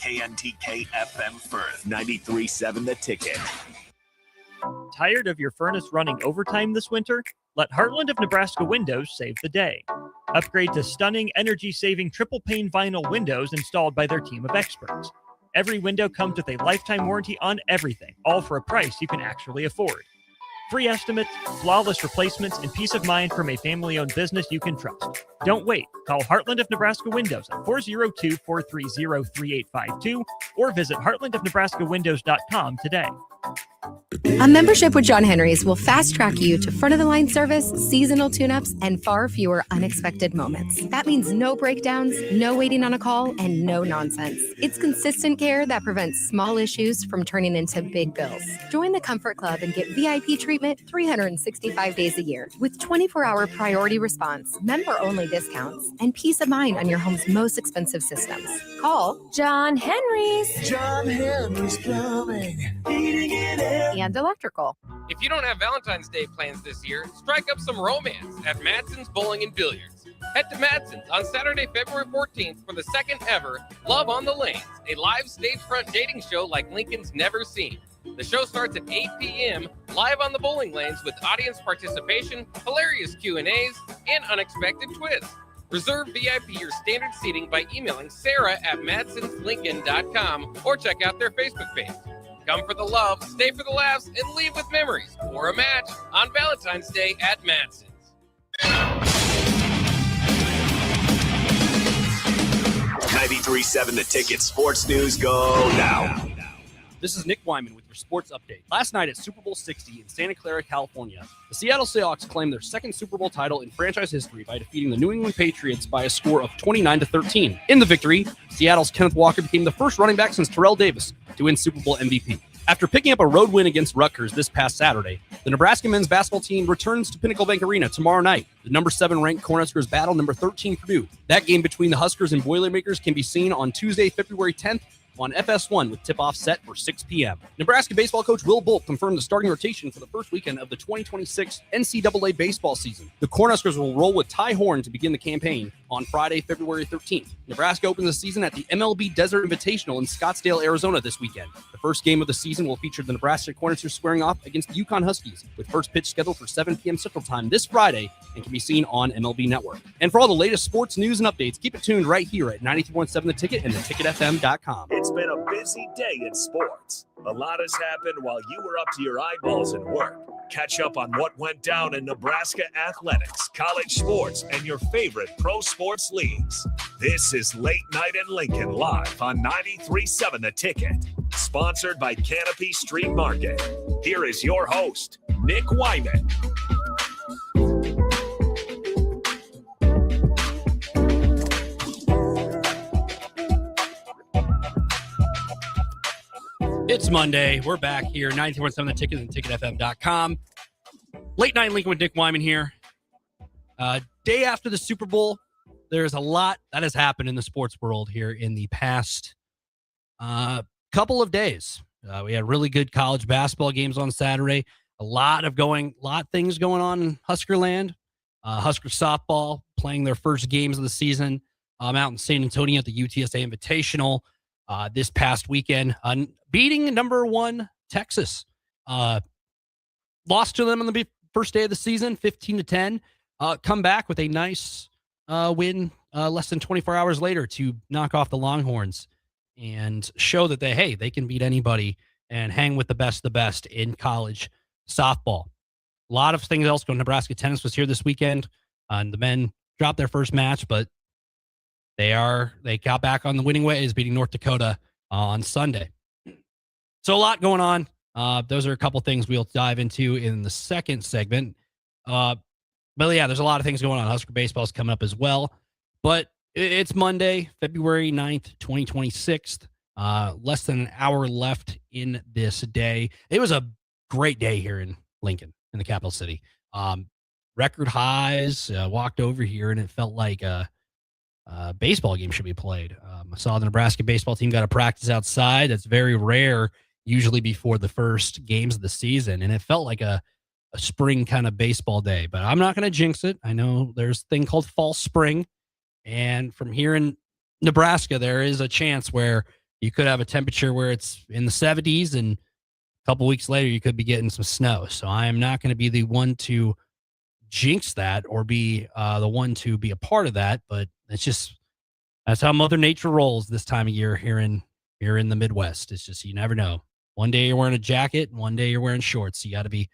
KNTK FM Firth, 93.7 The Ticket. Tired of your furnace running overtime this winter? Let Heartland of Nebraska Windows save the day. Upgrade to stunning, energy-saving triple-pane vinyl windows installed by their team of experts. Every window comes with a lifetime warranty on everything, all for a price you can actually afford. Free estimates, flawless replacements, and peace of mind from a family-owned business you can trust. Don't wait. Call Heartland of Nebraska Windows at 402-430-3852 or visit heartlandofnebraskawindows.com today. A membership with John Henry's will fast-track you to front-of-the-line service, seasonal tune-ups, and far fewer unexpected moments. That means no breakdowns, no waiting on a call, and no nonsense. It's consistent care that prevents small issues from turning into big bills. Join the Comfort Club and get VIP treatment 365 days a year with 24-hour priority response, member-only discounts, and peace of mind on your home's most expensive systems. Call John Henry's. John Henry's Plumbing, Heating and Electrical. If you don't have Valentine's Day plans this year, strike up some romance at Madson's Bowling and Billiards. Head to Madson's on Saturday, February 14th for the second ever Love on the Lanes, a live stage front dating show like Lincoln's never seen. The show starts at 8 p.m. live on the bowling lanes with audience participation, hilarious Q&As, and unexpected twists. Reserve VIP your standard seating by emailing sarah@madsonslincoln.com or check out their Facebook page. Come for the love, stay for the laughs, and leave with memories or a match on Valentine's Day at Madson's. 93.7 The Ticket Sports News go now. This is Nick Whyman with your sports update. Last night at Super Bowl 60 in Santa Clara, California, the Seattle Seahawks claimed their second Super Bowl title in franchise history by defeating the New England Patriots by a score of 29-13. In the victory, Seattle's Kenneth Walker became the first running back since Terrell Davis to win Super Bowl MVP. After picking up a road win against Rutgers this past Saturday, the Nebraska men's basketball team returns to Pinnacle Bank Arena tomorrow night. The number 7 ranked Cornhuskers battle number 13 Purdue. That game between the Huskers and Boilermakers can be seen on Tuesday, February 10th on FS1 with tip-off set for 6 p.m. Nebraska baseball coach Will Bolt confirmed the starting rotation for the first weekend of the 2026 NCAA baseball season. The Cornhuskers will roll with Ty Horn to begin the campaign on Friday, February 13th. Nebraska opens the season at the MLB Desert Invitational in Scottsdale, Arizona this weekend. The first game of the season will feature the Nebraska Cornhuskers squaring off against the Yukon Huskies, with first pitch scheduled for 7 p.m. Central Time this Friday and can be seen on MLB Network. And for all the latest sports news and updates, keep it tuned right here at 93.7 The Ticket and theticketfm.com. It's been a busy day in sports. A lot has happened while you were up to your eyeballs in work. Catch up on what went down in Nebraska athletics, college sports, and your favorite pro sports leagues. This is Late Night in Lincoln live on 93.7 The Ticket. Sponsored by Canopy Street Market. Here is your host, Nick Whyman. It's Monday. We're back here, 93.7 The Ticket and ticketfm.com. Late Night in Lincoln with Nick Whyman here. Day after the Super Bowl, there's a lot that has happened in the sports world here in the past couple of days. We had really good college basketball games on Saturday. A lot things going on in Huskerland. Husker softball playing their first games of the season out in San Antonio at the UTSA Invitational this past weekend, beating number 1 Texas. Lost to them on the first day of the season, 15-10. Come back with a nice win less than 24 hours later to knock off the Longhorns and show that they can beat anybody and hang with the best in college softball. A lot of things else going. Nebraska tennis was here this weekend. And the men dropped their first match, but they got back on the winning ways, beating North Dakota on Sunday. So a lot going on. Those are a couple things we'll dive into in the second segment. But yeah, there's a lot of things going on. Husker baseball is coming up as well. But it's Monday, February 9th, 2026. Less than an hour left in this day. It was a great day here in Lincoln, in the capital city. Record highs, walked over here, and it felt like a baseball game should be played. I saw the Nebraska baseball team got a practice outside. That's very rare, usually before the first games of the season, and it felt like a spring kind of baseball day. But I'm not going to jinx it. I know there's a thing called fall spring, and from here in Nebraska, there is a chance where You could have a temperature where it's in the 70s, and a couple weeks later, you could be getting some snow. So I am not going to be the one to jinx that or be the one to be a part of that. But that's how Mother Nature rolls this time of year here in the Midwest. It's just, you never know. One day you're wearing a jacket, and one day you're wearing shorts. You got to be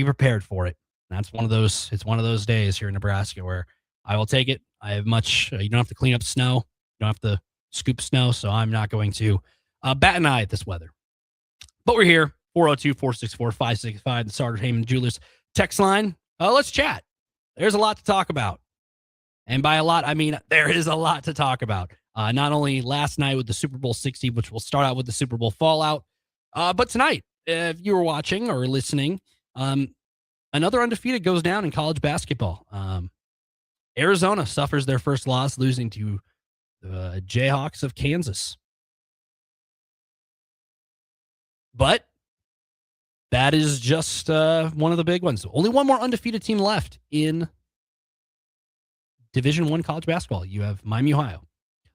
prepared for it. And that's one of those. It's one of those days here in Nebraska where I will take it. I have much. You don't have to clean up snow. You don't have to scoop snow. So I'm not going to bat an eye at this weather. But we're here. 402-464-5665, the Sartor Heyman Jewelers text line. Let's chat. There's a lot to talk about. And by a lot, I mean there is a lot to talk about. Not only last night with the Super Bowl 60, which we'll start out with the Super Bowl fallout, but tonight, if you were watching or listening, another undefeated goes down in college basketball. Arizona suffers their first loss, losing to the Jayhawks of Kansas. But that is just one of the big ones. Only one more undefeated team left in Division I college basketball. You have Miami, Ohio.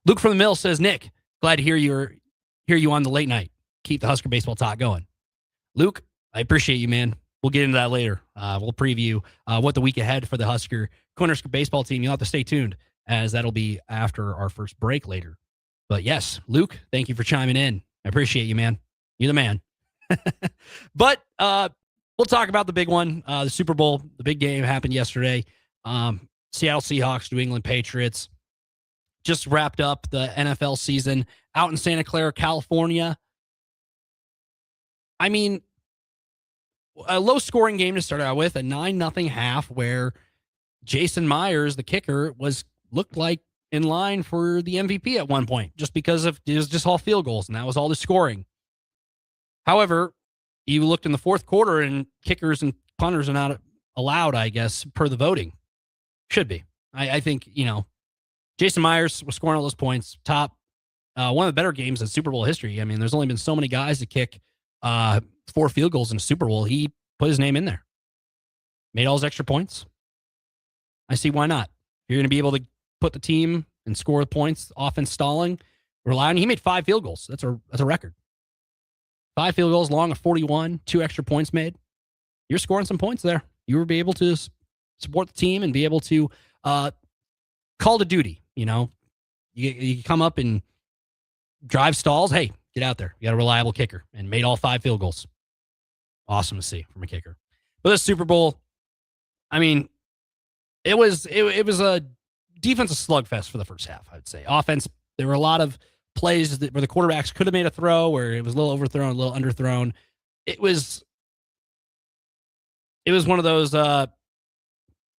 Luke from the Mill says, Nick, glad to hear you on the late night. Keep the Husker baseball talk going. Luke, I appreciate you, man. We'll get into that later. We'll preview what the week ahead for the Cornhusker baseball team. You'll have to stay tuned, as that'll be after our first break later. But yes, Luke, thank you for chiming in. I appreciate you, man. You're the man. But we'll talk about the big one, the Super Bowl. The big game happened yesterday. Seattle Seahawks, New England Patriots just wrapped up the NFL season out in Santa Clara, California. I mean, a low-scoring game to start out with, a 9-0 half where Jason Myers, the kicker, looked like in line for the MVP at one point, just because it was just all field goals, and that was all the scoring. However, you looked in the fourth quarter, and kickers and punters are not allowed, I guess, per the voting. Should be. I think, Jason Myers was scoring all those points. Top, one of the better games in Super Bowl history. I mean, there's only been so many guys to kick 4 field goals in a Super Bowl. He put his name in there. Made all his extra points. I see why not. You're going to be able to put the team and score points, offense stalling, rely on. He made 5 field goals. That's a record. 5 field goals, long of 41, 2 extra points made. You're scoring some points there. You will be able to support the team and be able to call to duty. You come up and drive stalls. Hey, get out there. You got a reliable kicker, and made all 5 field goals. Awesome to see from a kicker. But this Super Bowl, I mean, it was a defensive slugfest for the first half, I would say. Offense, there were a lot of plays where the quarterbacks could have made a throw, where it was a little overthrown, a little underthrown. It was one of those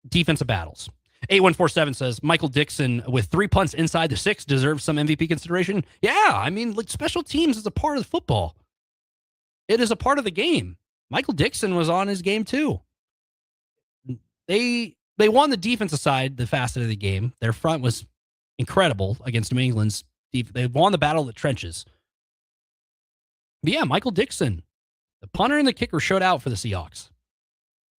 defensive battles. 8147 says, Michael Dixon with 3 punts inside the 6 deserves some MVP consideration. Yeah, I mean, special teams is a part of football. It is a part of the game. Michael Dixon was on his game too. They won the defensive side, the facet of the game. Their front was incredible against New England's. They won the battle of the trenches. But yeah, Michael Dixon, the punter and the kicker, showed out for the Seahawks.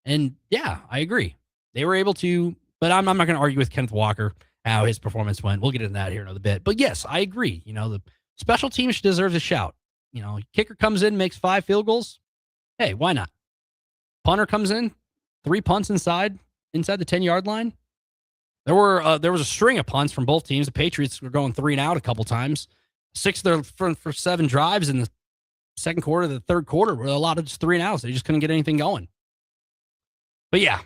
And yeah, I agree. They were able to, but I'm not going to argue with Kenneth Walker how his performance went. We'll get into that here in another bit. But yes, I agree. The special teams deserves a shout. Kicker comes in, makes 5 field goals. Hey, why not? Punter comes in, 3 punts inside the 10-yard line. There was a string of punts from both teams. The Patriots were going 3 and out a couple times. 6 of their for 7 drives in the second quarter, the third quarter were a lot of just 3 and outs. They just couldn't get anything going. But yeah,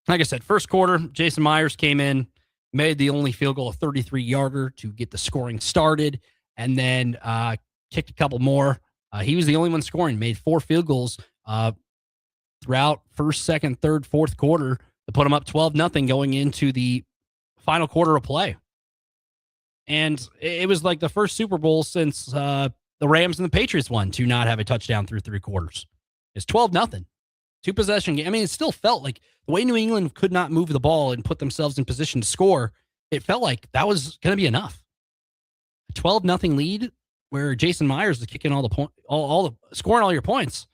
like I said, first quarter, Jason Myers came in, made the only field goal, a 33-yarder to get the scoring started, and then kicked a couple more. He was the only one scoring, made 4 field goals throughout first, second, third, fourth quarter to put him up 12-0 going into the final quarter of play. And it was like the first Super Bowl since the Rams and the Patriots won to not have a touchdown through 3 quarters. It's 12-0. 2-possession game. I mean, it still felt like the way New England could not move the ball and put themselves in position to score, it felt like that was going to be enough. A 12-0 lead where Jason Myers is kicking all the point, all the scoring all your points.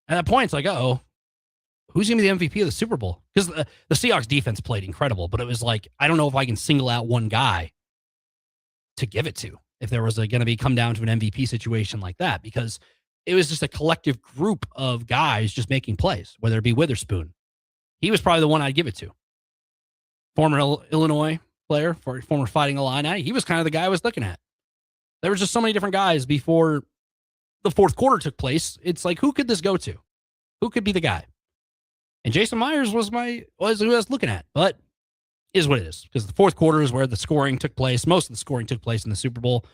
At that point, it's like, who's going to be the MVP of the Super Bowl? Because the Seahawks defense played incredible, but it was like, I don't know if I can single out one guy to give it to. if there was going to be come down to an MVP situation like that, because it was just a collective group of guys just making plays, whether it be Witherspoon. He was probably the one I'd give it to. Former Illinois player, former Fighting Illini. He was kind of the guy I was looking at. There was just so many different guys before the fourth quarter took place. It's like, who could this go to? Who could be the guy? And Jason Myers was who I was looking at, but is what it is, because the fourth quarter is where the scoring took place. Most of the scoring took place in the Super Bowl.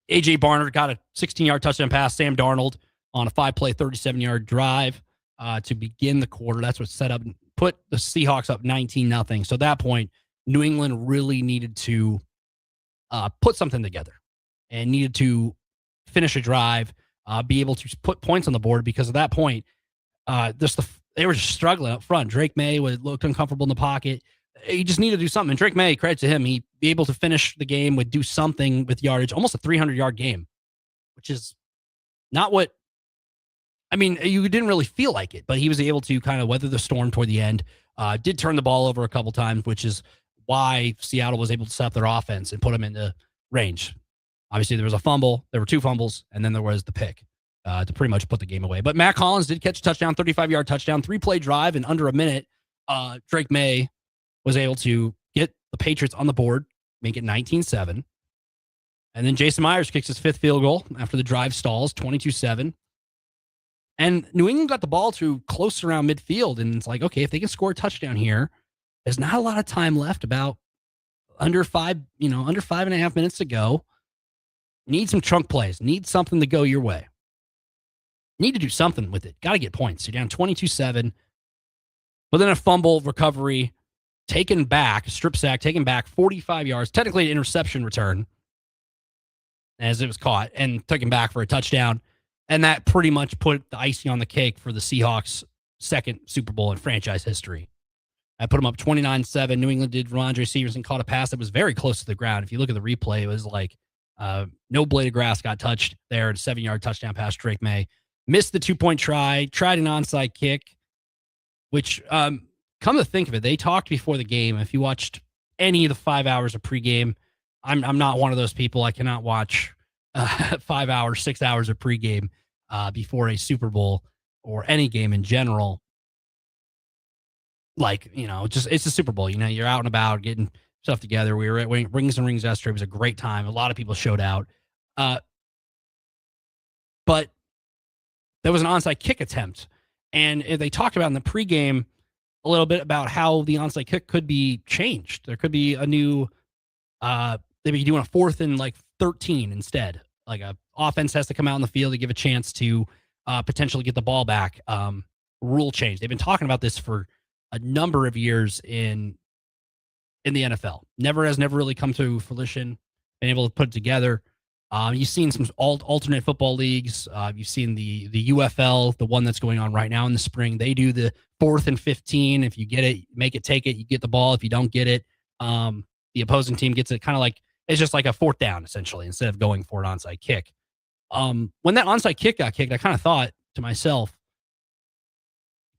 A.J. Barnard got a 16-yard touchdown pass. Sam Darnold on a 5-play, 37-yard drive to begin the quarter. That's what set up and put the Seahawks up 19-0. So at that point, New England really needed to put something together and needed to finish a drive, be able to put points on the board, because at that point, they were just struggling up front. Drake May looked uncomfortable in the pocket. He just needed to do something. And Drake May, credit to him, he be able to finish the game do something with yardage, almost a 300-yard game, which is not what, I mean, you didn't really feel like it, but he was able to kind of weather the storm toward the end. Did turn the ball over a couple times, which is why Seattle was able to set up their offense and put them into range. Obviously, there was a fumble. There were 2 fumbles, and then there was the pick to pretty much put the game away. But Matt Collins did catch a touchdown, 35-yard touchdown, 3-play drive in under a minute. Drake May was able to get the Patriots on the board, make it 19-7. And then Jason Myers kicks his 5th field goal after the drive stalls, 22-7. And New England got the ball to close around midfield, and it's like, okay, if they can score a touchdown here, there's not a lot of time left, about under 5.5 minutes to go. Need some chunk plays. Need something to go your way. Need to do something with it. Got to get points. You're down 22-7. But then a fumble recovery, taken back, strip sack, taken back 45 yards, technically an interception return as it was caught, and taken back for a touchdown. And that pretty much put the icing on the cake for the Seahawks' second Super Bowl in franchise history. I put them up 29-7. New England did. Ramondre Stevenson caught a pass that was very close to the ground. If you look at the replay, it was like no blade of grass got touched there. 7-yard touchdown pass, Drake May. Missed the 2-point try, tried an onside kick, which, come to think of it, they talked before the game. If you watched any of the 5 hours of pregame, I'm not one of those people. I cannot watch 5 hours, 6 hours of pregame before a Super Bowl or any game in general. Like, just it's a Super Bowl. You're out and about getting stuff together. We were at Rings and Rings yesterday. It was a great time. A lot of people showed out. But there was an onside kick attempt. And they talked about in the pregame a little bit about how the onside kick could be changed. There could be a new, they'd be doing a 4th and 13 instead. Like a offense has to come out in the field to give a chance to potentially get the ball back. Rule change. They've been talking about this for a number of years in the NFL. Never really come to fruition, been able to put it together. You've seen some alternate football leagues. You've seen the UFL, the one that's going on right now in the spring. They do the 4th and 15. If you get it, make it, take it. You get the ball. If you don't get it, the opposing team gets it. Kind of like, it's just like a 4th down, essentially, instead of going for an onside kick. When that onside kick got kicked, I kind of thought to myself,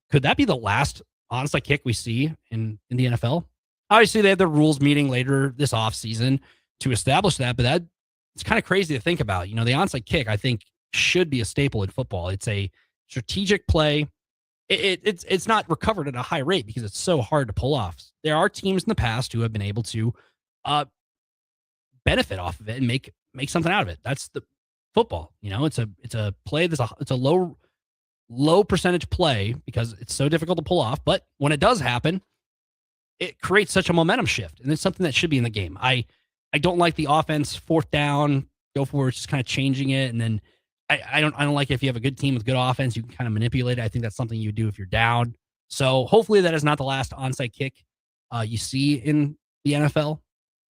could that be the last onside kick we see in the NFL? Obviously, they had the rules meeting later this offseason to establish that, but it's kind of crazy to think about. The onside kick, I think, should be a staple in football. It's a strategic play. It's not recovered at a high rate because it's so hard to pull off. There are teams in the past who have been able to benefit off of it and make something out of it. That's the football. It's a play it's a low percentage play because it's so difficult to pull off. But when it does happen, it creates such a momentum shift, and it's something that should be in the game. I don't like the offense 4th down, go for it, just kind of changing it, and then I don't like it if you have a good team with good offense, you can kind of manipulate it. I think that's something you do if you're down. So hopefully that is not the last onside kick you see in the NFL.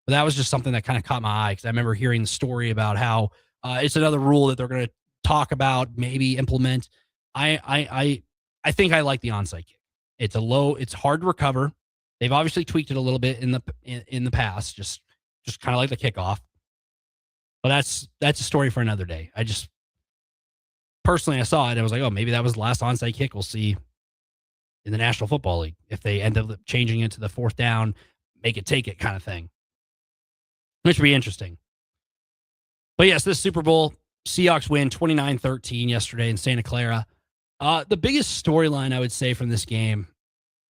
But that was just something that kind of caught my eye because I remember hearing the story about how it's another rule that they're going to talk about, maybe implement. I think I like the onside kick. It's hard to recover. They've obviously tweaked it a little bit in the past, just kind of like the kickoff. But that's a story for another day. I personally saw it. I was like, oh, maybe that was the last onside kick we'll see in the National Football League if they end up changing it to the 4th down, make it, take it kind of thing, which would be interesting. But yes, this Super Bowl, Seahawks win 29-13 yesterday in Santa Clara. The biggest storyline I would say from this game,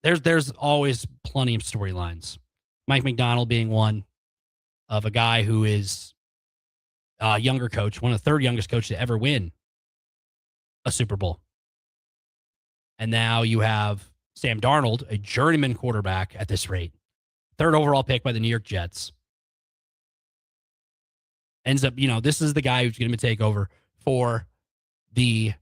there's always plenty of storylines. Mike McDonald being one of a guy who is a younger coach, one of the third youngest coaches to ever win a Super Bowl. And now you have Sam Darnold, a journeyman quarterback at this rate, third overall pick by the New York Jets. Ends up, this is the guy who's going to take over for you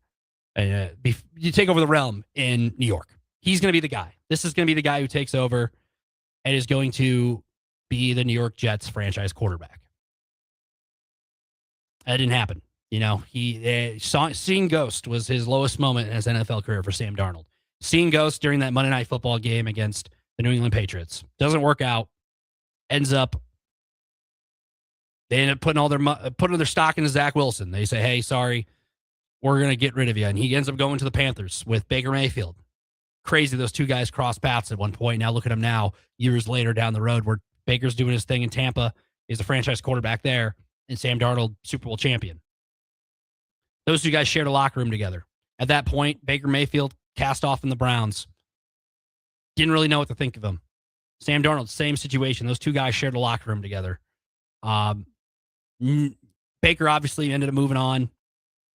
take over the realm in New York. He's going to be the guy. This is going to be the guy who takes over and is going to be the New York Jets franchise quarterback. That didn't happen. Seeing Ghost was his lowest moment in his NFL career for Sam Darnold. Seeing Ghost during that Monday Night Football game against the New England Patriots. Doesn't work out. They end up putting their stock into Zach Wilson. They say, hey, sorry, we're going to get rid of you. And he ends up going to the Panthers with Baker Mayfield. Crazy those two guys crossed paths at one point. Now look at him now, years later down the road, where Baker's doing his thing in Tampa, is the franchise quarterback there, and Sam Darnold, Super Bowl champion. Those two guys shared a locker room together. At that point, Baker Mayfield cast off in the Browns. Didn't really know what to think of him. Sam Darnold, same situation. Those two guys shared a locker room together. Baker obviously ended up moving on,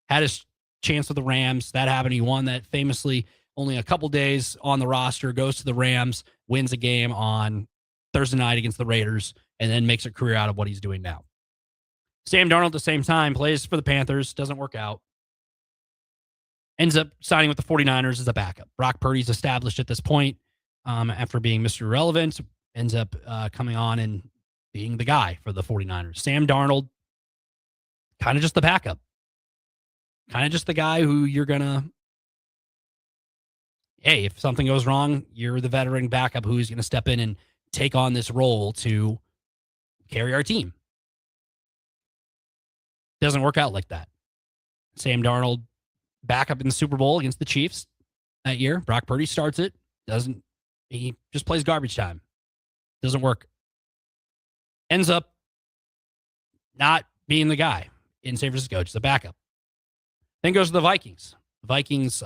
had his chance with the Rams. That happened. He won that famously only a couple days on the roster, goes to the Rams, wins a game on Thursday night against the Raiders, and then makes a career out of what he's doing now. Sam Darnold at the same time plays for the Panthers, doesn't work out. Ends up signing with the 49ers as a backup. Brock Purdy's established at this point after being Mr. Irrelevant, ends up coming on and being the guy for the 49ers. Sam Darnold, kind of just the backup. Kind of just the guy who you're going to, hey, if something goes wrong, you're the veteran backup who's going to step in and take on this role to carry our team. Doesn't work out like that. Sam Darnold back up in the Super Bowl against the Chiefs that year. Brock Purdy starts it. He just plays garbage time. Doesn't work. Ends up not being the guy in San Francisco, just a backup. Then goes to the Vikings. The Vikings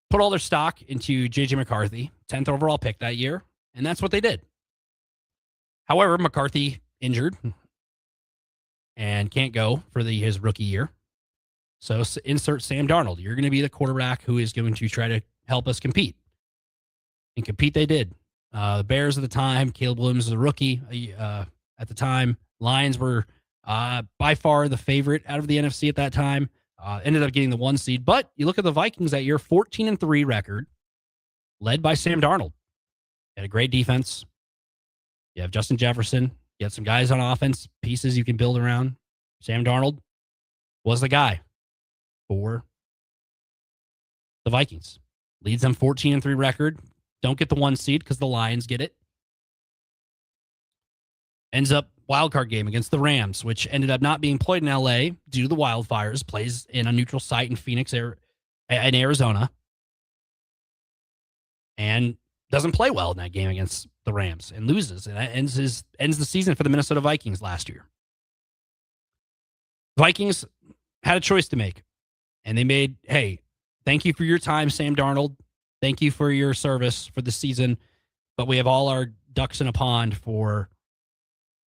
put all their stock into J.J. McCarthy, 10th overall pick that year, and that's what they did. However, McCarthy injured and can't go for his rookie year. So insert Sam Darnold. You're going to be the quarterback who is going to try to help us compete. And compete they did. The Bears at the time, Caleb Williams was a rookie at the time. Lions were by far the favorite out of the NFC at that time. Ended up getting the 1 seed. But you look at the Vikings that year, 14-3 record, led by Sam Darnold. Had a great defense. You have Justin Jefferson. You have some guys on offense, pieces you can build around. Sam Darnold was the guy for the Vikings. Leads them 14-3 record. Don't get the 1 seed because the Lions get it. Ends up wildcard game against the Rams, which ended up not being played in LA due to the wildfires. Plays in a neutral site in Phoenix, in Arizona. And doesn't play well in that game against the Rams and loses. And that ends the season for the Minnesota Vikings last year. Vikings had a choice to make. And they made, hey, thank you for your time, Sam Darnold. Thank you for your service for the season. But we have all our ducks in a pond for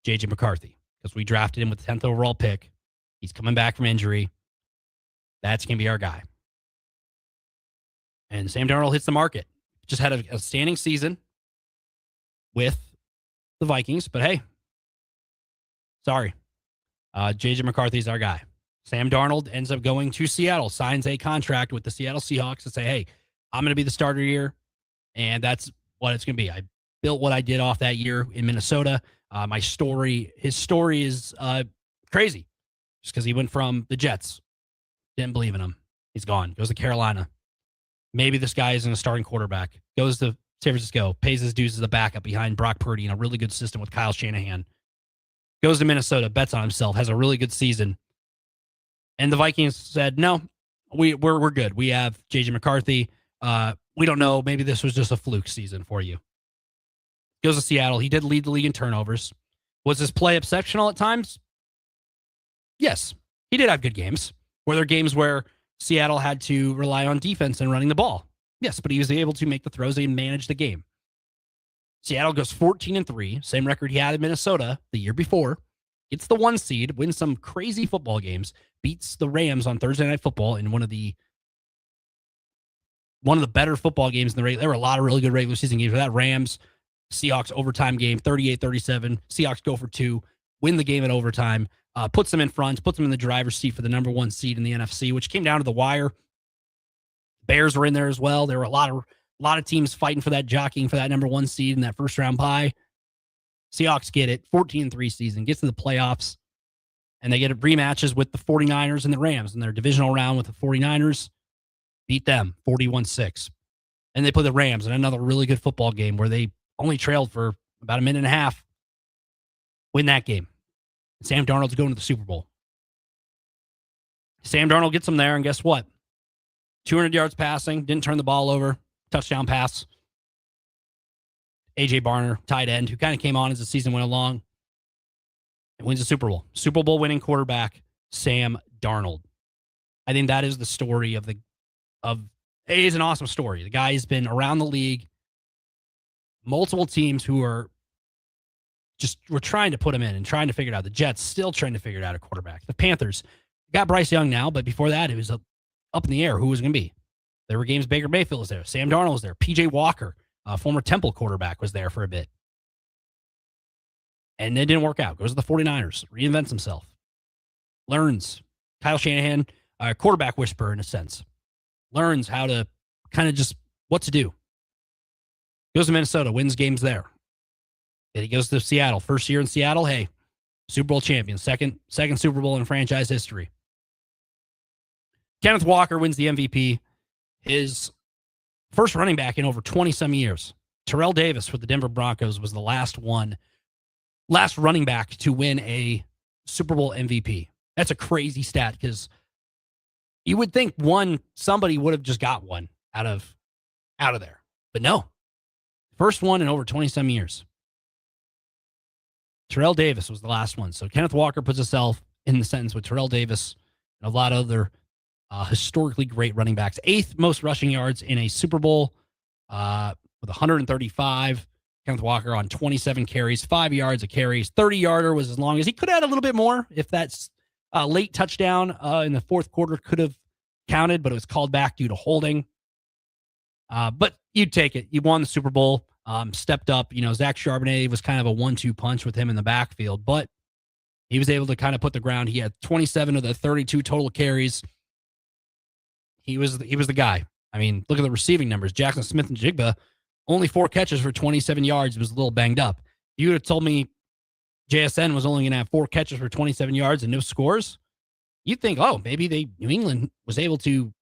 J.J. McCarthy because we drafted him with the 10th overall pick. He's coming back from injury. That's going to be our guy. And Sam Darnold hits the market. Just had a standing season with the Vikings. But hey, sorry. J.J. McCarthy's our guy. Sam Darnold ends up going to Seattle, signs a contract with the Seattle Seahawks to say, hey, I'm going to be the starter here. And that's what it's going to be. I built what I did off that year in Minnesota. His story is crazy just because he went from the Jets. Didn't believe in him. He's gone. Goes to Carolina. Maybe this guy isn't a starting quarterback. Goes to San Francisco. Pays his dues as a backup behind Brock Purdy in a really good system with Kyle Shanahan. Goes to Minnesota. Bets on himself. Has a really good season. And the Vikings said, no, we're good. We have J.J. McCarthy. We don't know. Maybe this was just a fluke season for you. Goes to Seattle. He did lead the league in turnovers. Was his play exceptional at times? Yes, he did have good games. Were there games where Seattle had to rely on defense and running the ball? Yes, but he was able to make the throws and manage the game. Seattle goes 14-3, same record he had in Minnesota the year before. Gets the 1 seed, wins some crazy football games, beats the Rams on Thursday Night Football in one of the better football games in the regular. There were a lot of really good regular season games. For that Rams Seahawks overtime game, 38-37. Seahawks go for 2, win the game in overtime, puts them in front, puts them in the driver's seat for the number 1 seed in the NFC, which came down to the wire. Bears were in there as well. There were a lot of teams fighting for that, jockeying for that number 1 seed in that first round bye. Seahawks get it, 14-3 season, gets to the playoffs, and they get rematches with the 49ers and the Rams in their divisional round with the 49ers. Beat them 41-6. And they play the Rams in another really good football game where they only trailed for about a minute and a half. Win that game. Sam Darnold's going to the Super Bowl. Sam Darnold gets them there, and guess what? 200 yards passing, didn't turn the ball over, touchdown pass. A.J. Barner, tight end, who kind of came on as the season went along, and wins the Super Bowl. Super Bowl winning quarterback, Sam Darnold. I think that is the story it is an awesome story. The guy has been around the league, multiple teams who were trying to put him in and trying to figure it out. The Jets still trying to figure it out at quarterback. The Panthers got Bryce Young now, but before that, it was up in the air who was going to be. There were games Baker Mayfield was there. Sam Darnold was there. P.J. Walker, former Temple quarterback, was there for a bit. And it didn't work out. Goes to the 49ers. Reinvents himself. Learns. Kyle Shanahan, quarterback whisperer in a sense. Learns how to kind of just what to do. Goes to Minnesota. Wins games there. Then he goes to Seattle. First year in Seattle. Hey, Super Bowl champion. Second Super Bowl in franchise history. Kenneth Walker wins the MVP. His first running back in over 20-some years. Terrell Davis with the Denver Broncos was the last running back to win a Super Bowl MVP. That's a crazy stat because you would think somebody would have just got one out of there. But no. First one in over 20-some years. Terrell Davis was the last one. So Kenneth Walker puts himself in the sentence with Terrell Davis and a lot of other historically great running backs. 8th most rushing yards in a Super Bowl with 135. Kenneth Walker on 27 carries, 5 yards of carries. 30-yarder was as long as he could have had a little bit more if that's late touchdown in the fourth quarter could have counted, but it was called back due to holding. But you'd take it. You won the Super Bowl, stepped up. Zach Charbonnet was kind of a 1-2 punch with him in the backfield, but he was able to kind of put the ground. He had 27 of the 32 total carries. He was the guy. I mean, look at the receiving numbers. Jackson Smith-Njigba, only 4 catches for 27 yards. He was a little banged up. You would have told me JSN was only going to have 4 catches for 27 yards and no scores. You'd think, maybe New England was able to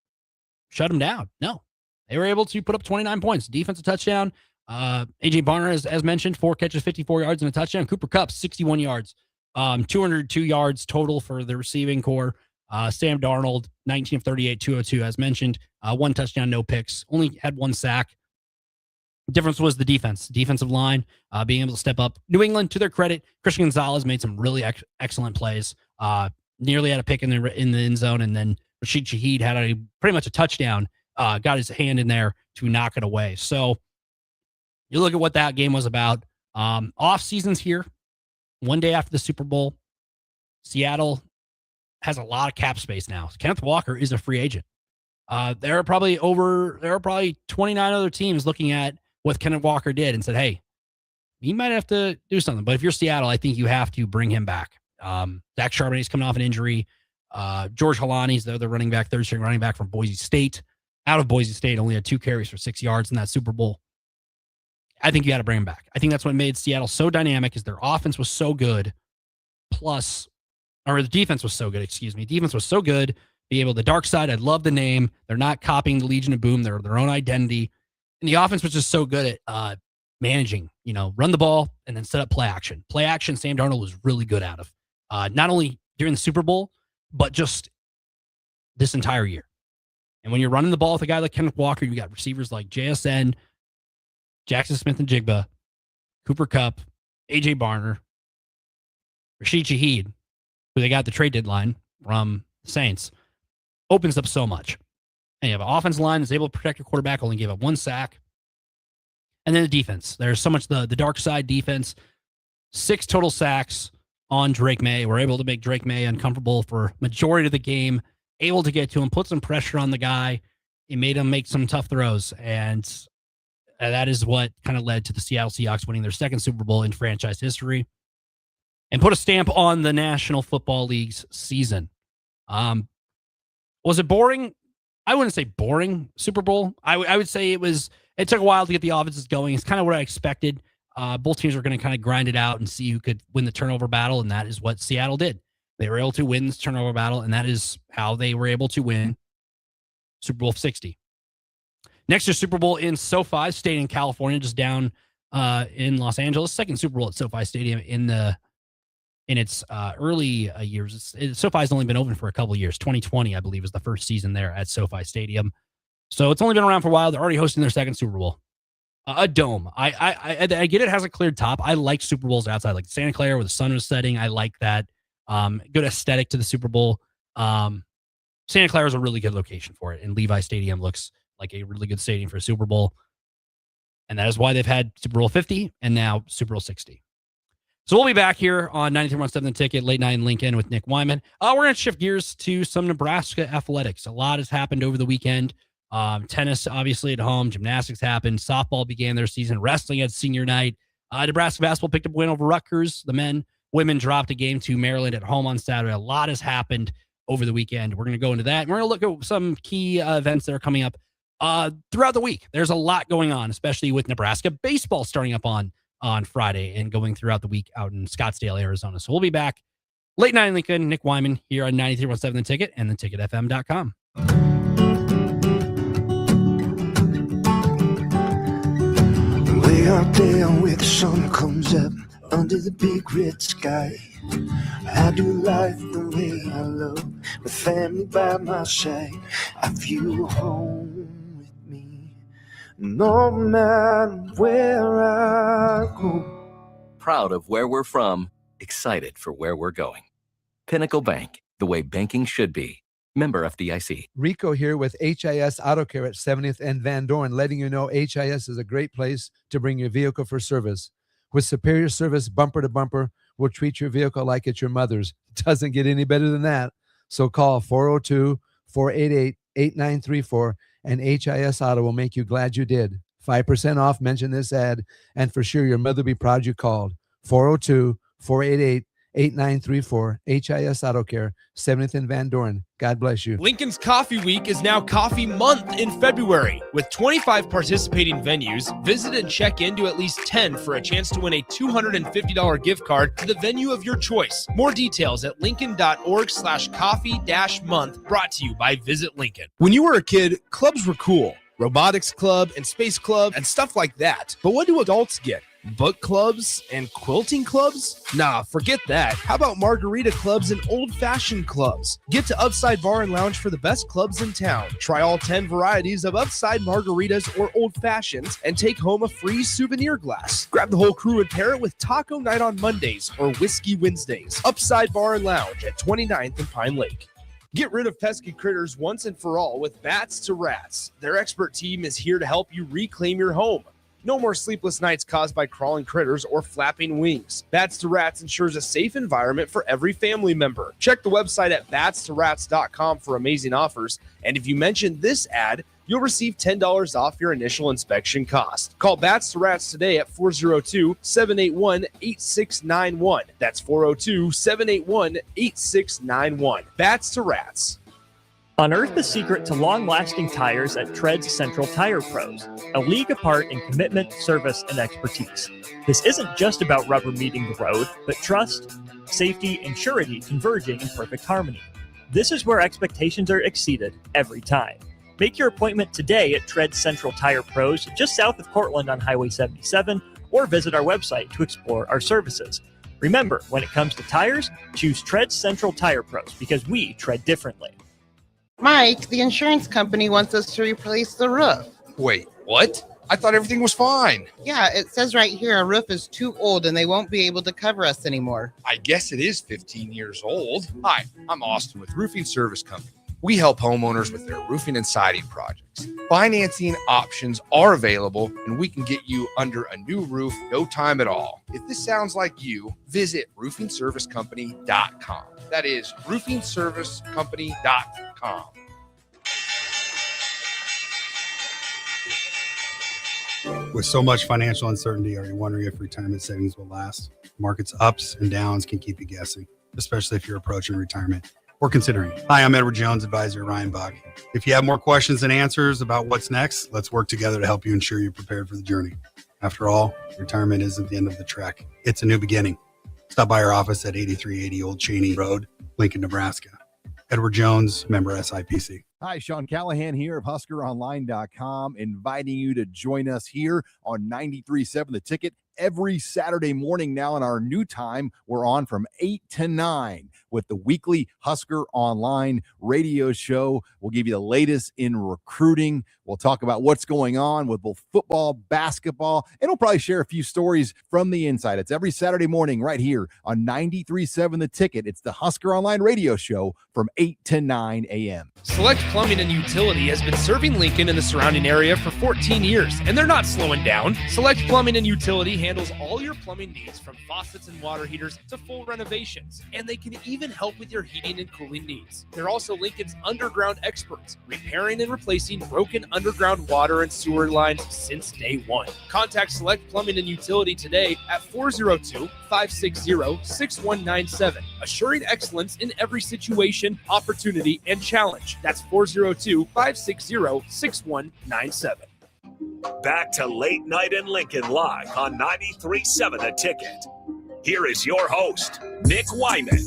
shut him down. No, they were able to put up 29 points. Defensive touchdown. A.J. Barner, as mentioned, 4 catches, 54 yards and a touchdown. Cooper Kupp, 61 yards. 202 yards total for the receiving core. Sam Darnold, 19 of 38, 202, as mentioned. 1 touchdown, no picks. Only had 1 sack. The difference was the defensive line being able to step up. New England, to their credit, Christian Gonzalez made some really excellent plays. Nearly had a pick in the end zone, and then Rashid Shaheed had pretty much a touchdown. Got his hand in there to knock it away. So you look at what that game was about. Off seasons here, one day after the Super Bowl, Seattle has a lot of cap space now. Kenneth Walker is a free agent. There are probably 29 other teams looking at what Kenneth Walker did and said, hey, he might have to do something. But if you're Seattle, I think you have to bring him back. Zach Charbonnet's coming off an injury. George Halani's the running back, third-string running back from Boise State. Out of Boise State, only had 2 carries for 6 yards in that Super Bowl. I think you got to bring him back. I think that's what made Seattle so dynamic is their offense was so good. The defense was so good, Defense was so good. Be able the dark side. I love the name. They're not copying the Legion of Boom. They're their own identity. And the offense was just so good at managing, run the ball and then set up play action. Play action, Sam Darnold was really good out of. Not only during the Super Bowl, but just this entire year. And when you're running the ball with a guy like Kenneth Walker, you got receivers like JSN, Jackson Smith-Njigba, Cooper Kupp, A.J. Barner, Rashid Shaheed, who they got at the trade deadline, from Saints opens up so much. And you have an offensive line that's able to protect your quarterback, only gave up 1 sack. And then the defense. There's so much the dark side defense. 6 total sacks on Drake May. We're able to make Drake May uncomfortable for majority of the game, able to get to him, put some pressure on the guy. It made him make some tough throws. And that is what kind of led to the Seattle Seahawks winning their 2nd Super Bowl in franchise history and put a stamp on the National Football League's season. Was it boring? I wouldn't say boring Super Bowl. I would say it took a while to get the offenses going. It's kind of what I expected. Both teams were going to kind of grind it out and see who could win the turnover battle, and that is what Seattle did. They were able to win this turnover battle, and that is how they were able to win Super Bowl 60. Next year's Super Bowl in SoFi Stadium, California, just down in Los Angeles. 2nd Super Bowl at SoFi Stadium in its early years. SoFi's only been open for a couple of years. 2020, I believe, was the first season there at SoFi Stadium. So it's only been around for a while. They're already hosting their 2nd Super Bowl. A dome. I get it has a cleared top. I like Super Bowls outside, like Santa Clara where the sun was setting. I like that. Good aesthetic to the Super Bowl. Santa Clara is a really good location for it, and Levi Stadium looks like a really good stadium for a Super Bowl. And that is why they've had Super Bowl 50 and now Super Bowl 60. So we'll be back here on 93.7 The Ticket, late night in Lincoln with Nick Whyman. We're going to shift gears to some Nebraska athletics. A lot has happened over the weekend. Tennis, obviously, at home. Gymnastics happened. Softball began their season. Wrestling had senior night. Nebraska basketball picked up a win over Rutgers. The men. Women dropped a game to Maryland at home on Saturday. A lot has happened over the weekend. We're going to go into that. And we're going to look at some key events that are coming up throughout the week. There's a lot going on, especially with Nebraska baseball starting up on Friday and going throughout the week out in Scottsdale, Arizona. So we'll be back late night in Lincoln. Nick Whyman here on 93.7 The Ticket and theticketfm.com. Way out there where the sun comes up under the big red sky, I do life the way I love, with family by my side. I feel home with me, no matter where I go. Proud of where we're from, excited for where we're going. Pinnacle Bank, the way banking should be. Member FDIC. Rico here with HIS Auto Care at 70th and Van Dorn, letting you know HIS is a great place to bring your vehicle for service. With superior service, bumper to bumper, we'll treat your vehicle like it's your mother's. It doesn't get any better than that. So call 402-488-8934 and HIS Auto will make you glad you did. 5% off, mention this ad, and for sure your mother will be proud you called. 402-488-8934, HIS Auto Care, 70th and Van Dorn. God bless you. Lincoln's Coffee Week is now Coffee Month in February. With 25 participating venues, visit and check into at least 10 for a chance to win a $250 gift card to the venue of your choice. More details at lincoln.org/coffee-month, brought to you by Visit Lincoln. When you were a kid, clubs were cool. Robotics club and space club and stuff like that. But what do adults get? Book clubs and quilting clubs? Nah, forget that. How about margarita clubs and old-fashioned clubs? Get to Upside Bar and Lounge for the best clubs in town. Try all 10 varieties of Upside margaritas or old fashions and take home a free souvenir glass. Grab the whole crew and pair it with taco night on Mondays or whiskey Wednesdays. Upside Bar and Lounge at 29th and Pine Lake. Get rid of pesky critters once and for all with Bats to Rats. Their expert team is here to help you reclaim your home. No more sleepless nights caused by crawling critters or flapping wings. Bats to Rats ensures a safe environment for every family member. Check the website at batstorats.com for amazing offers. And if you mention this ad, you'll receive $10 off your initial inspection cost. Call Bats to Rats today at 402-781-8691. That's 402-781-8691. Bats to Rats. Unearth the secret to long-lasting tires at Tread's Central Tire Pros, a league apart in commitment, service, and expertise. This isn't just about rubber meeting the road, but trust, safety, and surety converging in perfect harmony. This is where expectations are exceeded every time. Make your appointment today at Tread's Central Tire Pros, just south of Cortland on Highway 77, or visit our website to explore our services. Remember, when it comes to tires, choose Tread's Central Tire Pros because we tread differently. Mike, the insurance company wants us to replace the roof. Wait, what? I thought everything was fine. Yeah, it says right here our roof is too old and they won't be able to cover us anymore. I guess it is 15 years old. Hi, I'm Austin with Roofing Service Company. We help homeowners with their roofing and siding projects. Financing options are available, and we can get you under a new roof no time at all. If this sounds like you, visit roofingservicecompany.com. That is roofingservicecompany.com. With so much financial uncertainty, are you wondering if retirement savings will last? Markets ups and downs can keep you guessing, especially if you're approaching retirement or considering it. Hi, I'm Edward Jones, advisor Ryan Bach. If you have more questions than answers about what's next, let's work together to help you ensure you're prepared for the journey. After all, retirement isn't the end of the trek. It's a new beginning. Stop by our office at 8380 Old Cheney Road, Lincoln, Nebraska. Edward Jones, member SIPC. Hi, Sean Callahan here of HuskerOnline.com, inviting you to join us here on 93.7 The Ticket every Saturday morning now in our new time. We're on from 8 to 9 with the weekly Husker Online radio show. We'll give you the latest in recruiting. We'll talk about what's going on with both football, basketball, and we'll probably share a few stories from the inside. It's every Saturday morning right here on 93.7 The Ticket. It's the Husker Online radio show from 8 to 9 a.m. Select Plumbing and Utility has been serving Lincoln and the surrounding area for 14 years, and they're not slowing down. Select Plumbing and Utility handles all your plumbing needs, from faucets and water heaters to full renovations, and they can even help with your heating and cooling needs. They're also Lincoln's underground experts, repairing and replacing broken underground water and sewer lines since day one. Contact Select Plumbing and Utility today at 402-560-6197, assuring excellence in every situation, opportunity, and challenge. That's 402-560-6197. Back to Late Night in Lincoln live on 93.7 The Ticket. Here is your host, Nick Whyman.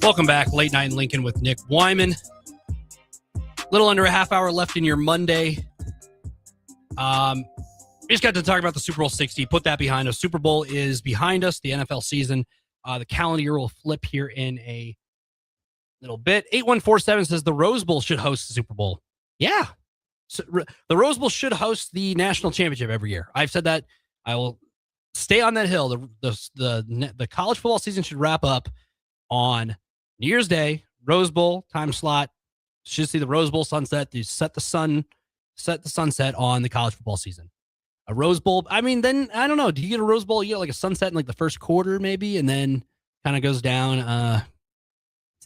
Welcome back, Late Night in Lincoln with Nick Whyman. Little under a half hour left in your Monday. We just got to talk about the Super Bowl 60. Put that behind us. Super Bowl is behind us. The NFL season. The calendar year will flip here in a little bit. 8147 says the Rose Bowl should host the Super Bowl. Yeah. So, the Rose Bowl should host the national championship every year. I've said that. I will stay on that hill. The college football season should wrap up on New Year's Day. Rose Bowl time slot. Should see the Rose Bowl sunset to set the sunset on the college football season. A Rose Bowl. I mean, then I don't know. Do you get a Rose Bowl? You get like a sunset in like the first quarter, maybe, and then kind of goes down to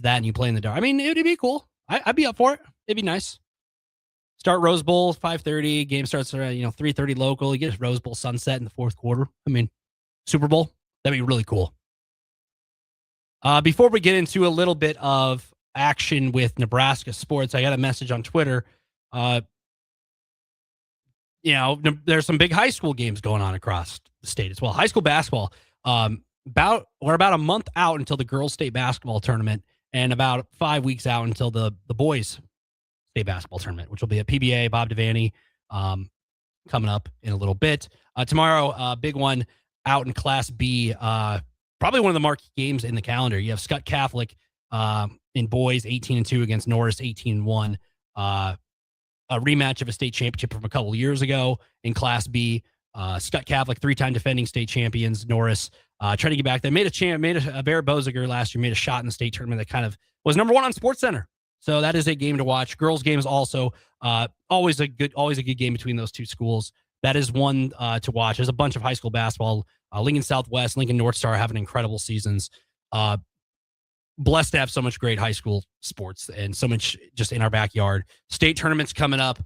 that, and you play in the dark. I mean, it'd be cool. I'd be up for it. It'd be nice. Start Rose Bowl 5:30. Game starts around 3:30 local. You get a Rose Bowl sunset in the fourth quarter. I mean, Super Bowl. That'd be really cool. Before we get into a little bit of action with Nebraska sports, I got a message on Twitter. There's some big high school games going on across the state as well. High school basketball. We're about a month out until the girls' state basketball tournament, and about 5 weeks out until the boys' state basketball tournament, which will be at PBA. Bob Devaney coming up in a little bit. Tomorrow, big one out in Class B. Probably one of the marquee games in the calendar. You have Scott Catholic in boys 18-2 against Norris 18-1. A rematch of a state championship from a couple of years ago in Class B. Scott Catholic, 3-time defending state champions. Norris trying to get back there. Made a Bear Boziger last year, made a shot in the state tournament that kind of was number one on SportsCenter. So that is a game to watch. Girls games also always a good game between those two schools. That is one to watch. There's a bunch of high school basketball. Lincoln Southwest, Lincoln North Star having incredible seasons. Blessed to have so much great high school sports and so much just in our backyard. State tournaments coming up.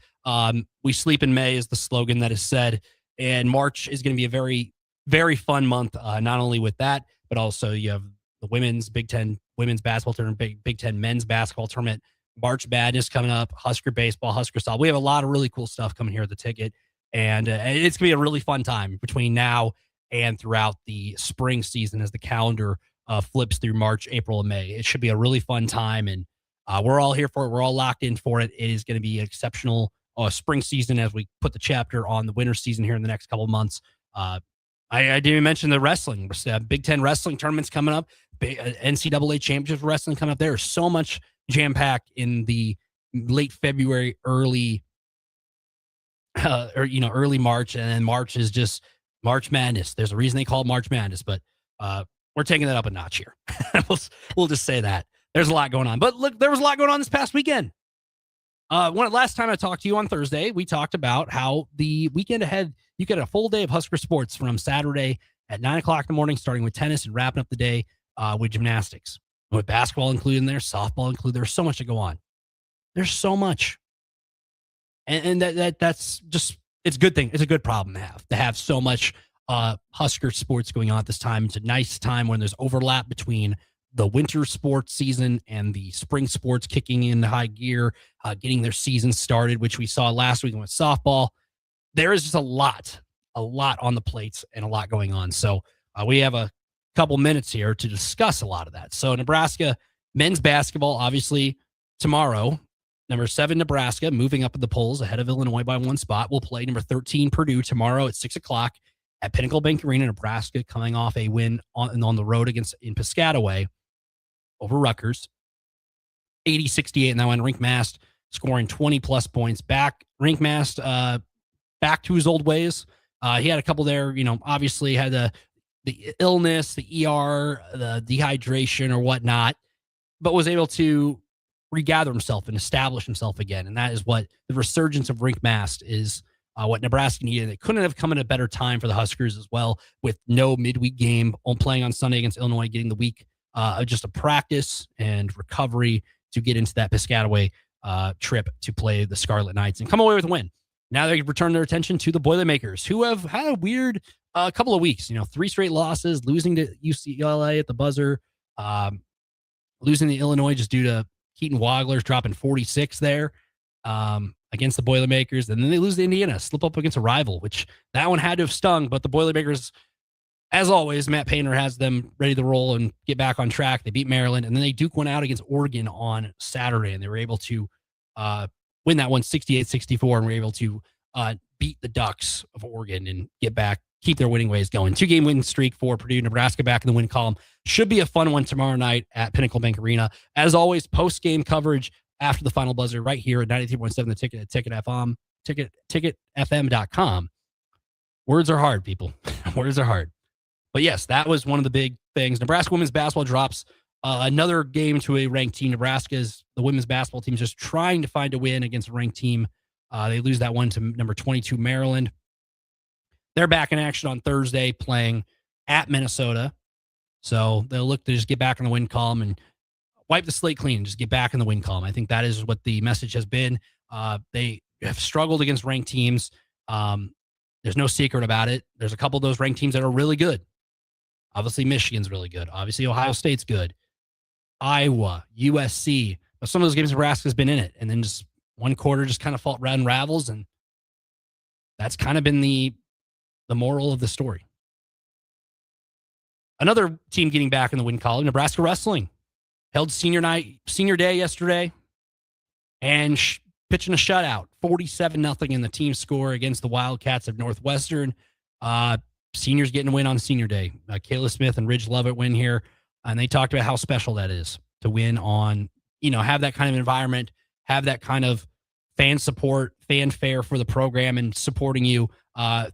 We sleep in May is the slogan that is said. And March is going to be a very, very fun month, not only with that, but also you have the women's Big Ten women's basketball tournament, Big Ten men's basketball tournament, March Madness coming up, Husker baseball, Husker softball. We have a lot of really cool stuff coming here at the Ticket. And it's going to be a really fun time between now and throughout the spring season as the calendar flips through March, April, and May. It should be a really fun time, and we're all here for it. We're all locked in for it. It is going to be an exceptional spring season as we put the chapter on the winter season here in the next couple of months. I didn't even mention the wrestling. Big Ten wrestling tournaments coming up. NCAA championship wrestling coming up. There's so much jam packed in the late February, early early March, and then March is just March Madness. There's a reason they call it March Madness, but we're taking that up a notch here. We'll just say that there's a lot going on. But look, there was a lot going on this past weekend. Last time I talked to you on Thursday, we talked about how the weekend ahead, you get a full day of Husker sports from Saturday at 9 o'clock in the morning, starting with tennis and wrapping up the day with gymnastics. With basketball included in there, softball included. There's so much to go on. There's so much. And that's just, it's a good thing. It's a good problem to have so much Husker sports going on at this time. It's a nice time when there's overlap between the winter sports season and the spring sports kicking in high gear, getting their season started, which we saw last week with softball. There is just a lot on the plates and a lot going on. So we have a couple minutes here to discuss a lot of that. So Nebraska men's basketball, obviously tomorrow, number 7 Nebraska moving up in the polls ahead of Illinois by 1 spot. Will play number 13 Purdue tomorrow at 6 o'clock at Pinnacle Bank Arena. Nebraska coming off a win on the road in Piscataway over Rutgers, 80-68 in that one. Rink Mast scoring 20-plus points. Rink Mast back to his old ways. He had a couple there, obviously had the illness, the ER, the dehydration or whatnot, but was able to regather himself and establish himself again. And that is what the resurgence of Rink Mast is, what Nebraska needed. It couldn't have come at a better time for the Huskers as well, with no midweek game, playing on Sunday against Illinois, getting the week just a practice and recovery to get into that Piscataway trip to play the Scarlet Knights and come away with a win. Now they return their attention to the Boilermakers, who have had a weird couple of weeks. 3 straight losses, losing to UCLA at the buzzer, losing to Illinois just due to Keaton Wagler's dropping 46 there against the Boilermakers. And then they lose to Indiana, slip up against a rival, which that one had to have stung. But the Boilermakers, as always, Matt Painter has them ready to roll and get back on track. They beat Maryland, and then they duke one out against Oregon on Saturday, and they were able to win that one 68-64, and were able to beat the Ducks of Oregon and get back, keep their winning ways going. 2-game win streak for Purdue. Nebraska back in the win column. Should be a fun one tomorrow night at Pinnacle Bank Arena. As always, post-game coverage after the final buzzer right here at 93.7 The Ticket at ticketfm.com. Words are hard, people. Words are hard. But yes, that was one of the big things. Nebraska women's basketball drops another game to a ranked team. The women's basketball team is just trying to find a win against a ranked team. They lose that one to number 22 Maryland. They're back in action on Thursday playing at Minnesota. So they'll look to just get back in the win column and wipe the slate clean and just get back in the win column. I think that is what the message has been. They have struggled against ranked teams. There's no secret about it. There's a couple of those ranked teams that are really good. Obviously, Michigan's really good. Obviously, Ohio State's good. Iowa, USC. But some of those games, Nebraska's been in it. And then just one quarter just kind of unravels. And that's kind of been the moral of the story. Another team getting back in the win column, Nebraska wrestling. Held senior day yesterday. And pitching a shutout. 47-0 in the team score against the Wildcats of Northwestern. Seniors getting a win on senior day. Kayla Smith and Ridge Lovett win here. And they talked about how special that is to win on, have that kind of environment, have that kind of fan support, fanfare for the program and supporting you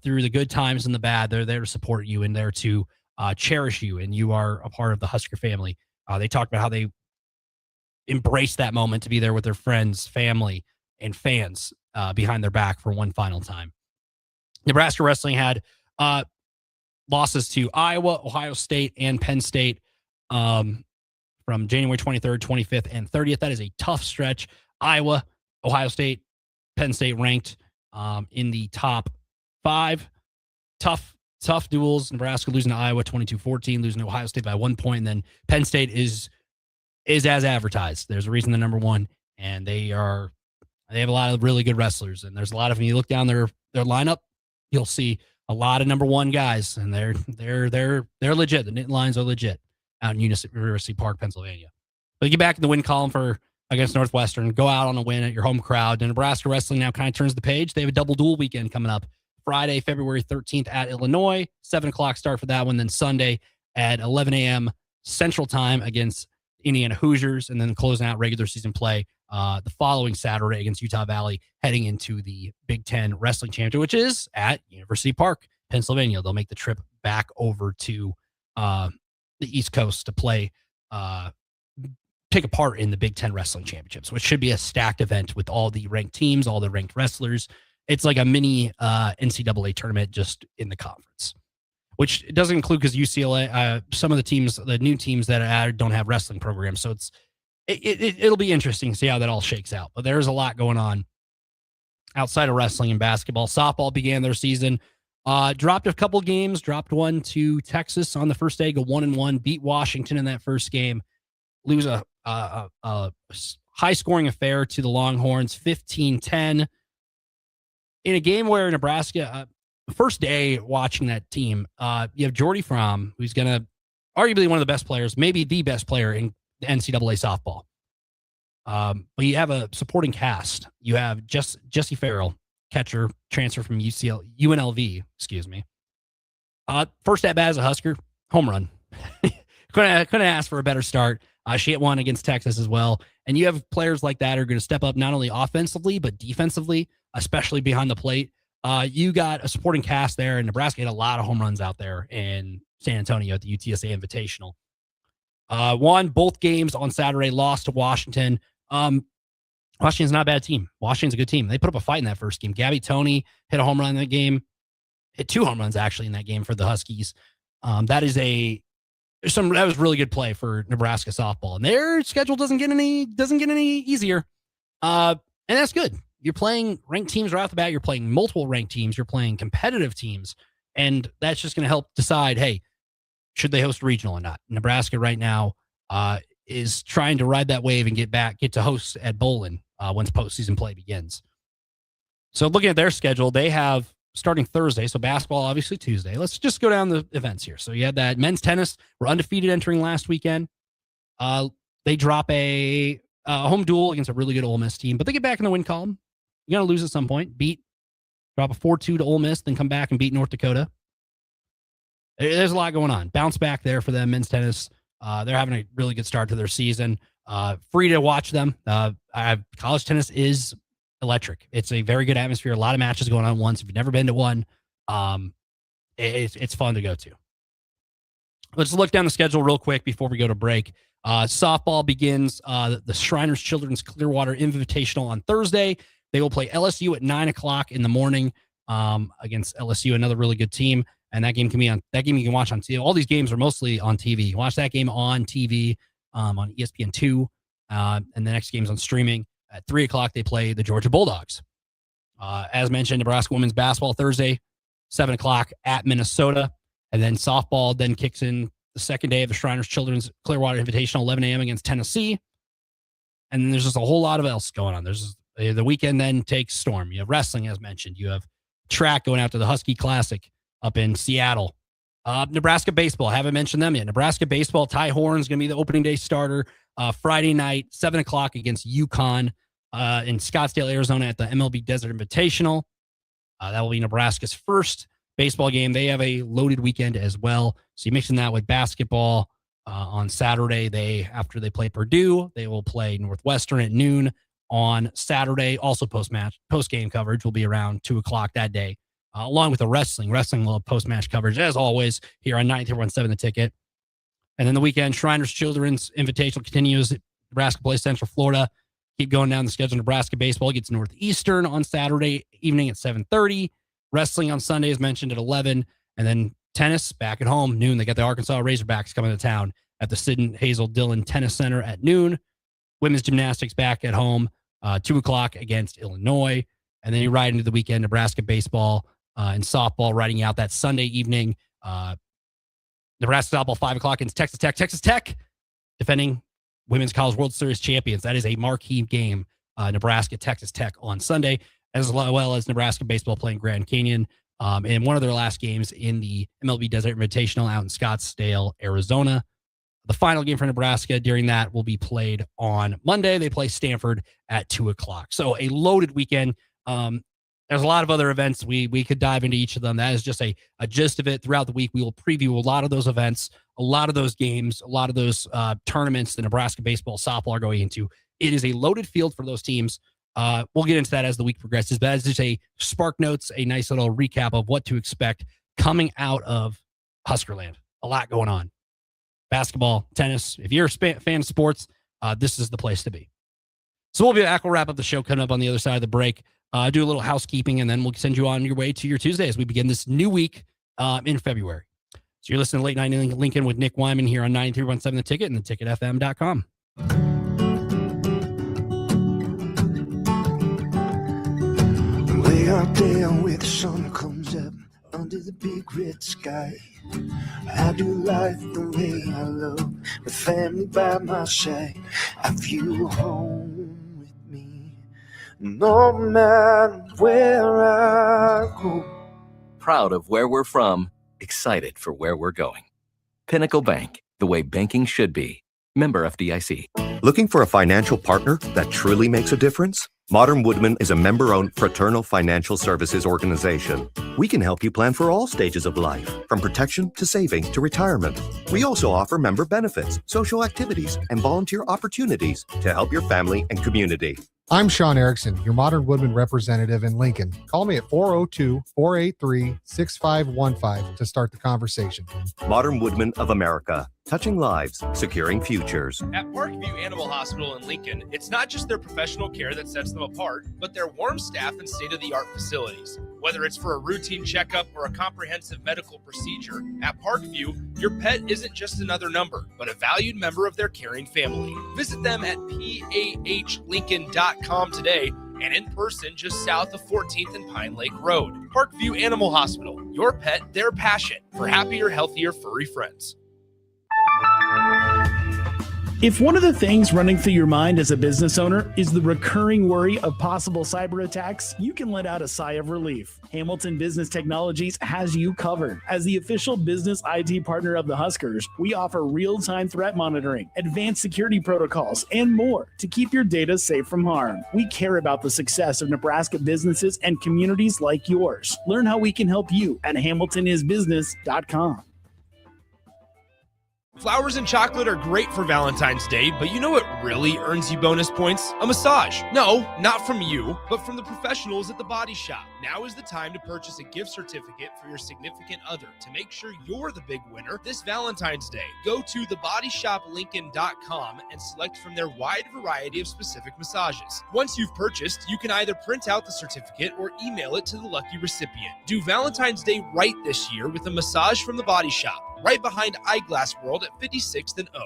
through the good times and the bad. They're there to support you and there to cherish you. And you are a part of the Husker family. They talked about how they embraced that moment to be there with their friends, family, and fans behind their back for one final time. Nebraska wrestling had losses to Iowa, Ohio State, and Penn State from January 23rd, 25th, and 30th. That is a tough stretch. Iowa, Ohio State, Penn State ranked in the top 5. Tough duels. Nebraska losing to Iowa 22-14, losing to Ohio State by 1 point. And then Penn State is as advertised. There's a reason they're number 1, and they have a lot of really good wrestlers. And there's a lot of, when you look down their lineup, you'll see a lot of number 1 guys, and they're legit. The knit lines are legit out in University Park, Pennsylvania. But get back in the win column against Northwestern, go out on a win at your home crowd. And Nebraska wrestling now kind of turns the page. They have a double duel weekend coming up. Friday, February 13th at Illinois, 7 o'clock start for that one. Then Sunday at 11 a.m. Central Time against Indiana Hoosiers, and then closing out regular season play the following Saturday against Utah Valley, heading into the Big Ten Wrestling Championship, which is at University Park, Pennsylvania. They'll make the trip back over to the East Coast to play, take a part in the Big Ten Wrestling Championships, which should be a stacked event with all the ranked teams, all the ranked wrestlers. It's like a mini NCAA tournament just in the conference, which doesn't include because UCLA, some of the teams, the new teams that are added don't have wrestling programs. So it'll be interesting to see how that all shakes out. But there's a lot going on outside of wrestling and basketball. Softball began their season, dropped a couple games, dropped one to Texas on the first day, go 1-1, beat Washington in that first game, lose a high scoring affair to the Longhorns, 15-10 in a game where Nebraska, first day watching that team, you have Jordy Fromm, who's going to arguably one of the best players, maybe the best player in NCAA softball. But you have a supporting cast. You have Jesse Farrell, catcher, transfer from UNLV, excuse me. First at bat as a Husker, home run. couldn't ask for a better start. She hit one against Texas as well. And you have players like that who are going to step up not only offensively, but defensively, especially behind the plate. You got a supporting cast there, and Nebraska hit a lot of home runs out there in San Antonio at the UTSA Invitational. Won both games on Saturday, lost to Washington. Washington's not a bad team. Washington's a good team. They put up a fight in that first game. Gabby Toney hit a home run in that game. Hit 2 home runs actually in that game for the Huskies. That was really good play for Nebraska softball, and their schedule doesn't get any easier. And that's good. You're playing ranked teams right off the bat. You're playing multiple ranked teams. You're playing competitive teams, and that's just going to help decide, hey, should they host a regional or not? Nebraska right now is trying to ride that wave and get to host at Bowlin once postseason play begins. So looking at their schedule, they have starting Thursday, so basketball obviously Tuesday. Let's just go down the events here. So you had that men's tennis, were undefeated entering last weekend. They drop a home duel against a really good Ole Miss team, but they get back in the win column. You're going to lose at some point. Drop a 4-2 to Ole Miss, then come back and beat North Dakota. There's a lot going on. Bounce back there for them, men's tennis. They're having a really good start to their season. Free to watch them. College tennis is electric. It's a very good atmosphere. A lot of matches going on at once. If you've never been to one, it's fun to go to. Let's look down the schedule real quick before we go to break. Softball begins the Shriners Children's Clearwater Invitational on Thursday. They will play LSU at 9:00 in the morning against LSU, another really good team. And that game you can watch on TV. All these games are mostly on TV. You watch that game on TV on ESPN2, and the next game's on streaming. At 3:00, they play the Georgia Bulldogs. As mentioned, Nebraska women's basketball Thursday, 7:00 at Minnesota. And then softball then kicks in the second day of the Shriners Children's Clearwater Invitational, 11 a.m. against Tennessee. And then there's just a whole lot of else going on. There's the weekend then takes storm. You have wrestling, as mentioned. You have track going out to the Husky Classic up in Seattle. Nebraska baseball, haven't mentioned them yet. Nebraska baseball, Ty Horn's going to be the opening day starter Friday night, 7:00 against UConn in Scottsdale, Arizona at the MLB Desert Invitational. That will be Nebraska's first baseball game. They have a loaded weekend as well. So you mixing that with basketball on Saturday. After they play Purdue, they will play Northwestern at noon on Saturday. Also post-game coverage will be around 2:00 that day. Along with the wrestling. Wrestling will have post-match coverage, as always, here on 93.7 The Ticket. And then the weekend, Shriners Children's Invitational continues. Nebraska plays Central Florida. Keep going down the schedule. Nebraska baseball gets Northeastern on Saturday evening at 7:30. Wrestling on Sunday, as mentioned, at 11. And then tennis back at home, noon. They got the Arkansas Razorbacks coming to town at the Sid Hazel Dillon Tennis Center at noon. Women's gymnastics back at home, 2:00 against Illinois. And then you ride into the weekend, Nebraska baseball and softball riding out that Sunday evening. Nebraska softball, 5:00 against Texas Tech. Texas Tech defending Women's College World Series champions. That is a marquee game, Nebraska, Texas Tech on Sunday, as well as Nebraska baseball playing Grand Canyon. And one of their last games in the MLB Desert Invitational out in Scottsdale, Arizona. The final game for Nebraska during that will be played on Monday. They play Stanford at 2:00. So a loaded weekend. There's a lot of other events. We could dive into each of them. That is just a gist of it. Throughout the week, we will preview a lot of those events, a lot of those games, a lot of those tournaments the Nebraska baseball, softball are going into. It is a loaded field for those teams. We'll get into that as the week progresses, but as just a Spark Notes, a nice little recap of what to expect coming out of Huskerland. A lot going on. Basketball, tennis. If you're a fan of sports, this is the place to be. So we'll be back. We'll wrap up the show coming up on the other side of the break. Do a little housekeeping, and then we'll send you on your way to your Tuesday as we begin this new week in February. So you're listening to Late Night Lincoln with Nick Whyman here on 93.7 The Ticket and theticketfm.com. Way out there where the sun comes up under the big red sky, I do life the way I love, with family by my side. I feel home with me, no matter where I go. Proud of where we're from, excited for where we're going. Pinnacle Bank, the way banking should be. Member FDIC. Looking for a financial partner that truly makes a difference? Modern Woodman is a member-owned fraternal financial services organization. We can help you plan for all stages of life, from protection to saving to retirement. We also offer member benefits, social activities, and volunteer opportunities to help your family and community. I'm Sean Erickson, your Modern Woodman representative in Lincoln. Call me at 402-483-6515 to start the conversation. Modern Woodman of America, touching lives, securing futures. At Parkview Animal Hospital in Lincoln, it's not just their professional care that sets them apart, but their warm staff and state-of-the-art facilities. Whether it's for a routine checkup or a comprehensive medical procedure, at Parkview, your pet isn't just another number, but a valued member of their caring family. Visit them at pahlincoln.com today and in person just south of 14th and Pine Lake Road. Parkview Animal Hospital, your pet, their passion for happier, healthier, furry friends. If one of the things running through your mind as a business owner is the recurring worry of possible cyber attacks, you can let out a sigh of relief. Hamilton Business Technologies has you covered. As the official business IT partner of the Huskers, we offer real-time threat monitoring, advanced security protocols, and more to keep your data safe from harm. We care about the success of Nebraska businesses and communities like yours. Learn how we can help you at hamiltonisbusiness.com. Flowers and chocolate are great for Valentine's Day, but you know what really earns you bonus points? A massage. No, not from you, but from the professionals at the Body Shop. Now is the time to purchase a gift certificate for your significant other to make sure you're the big winner this Valentine's Day. Go to thebodyshoplincoln.com and select from their wide variety of specific massages. Once you've purchased, you can either print out the certificate or email it to the lucky recipient. Do Valentine's Day right this year with a massage from the Body Shop, right behind Eyeglass World at 56th and O.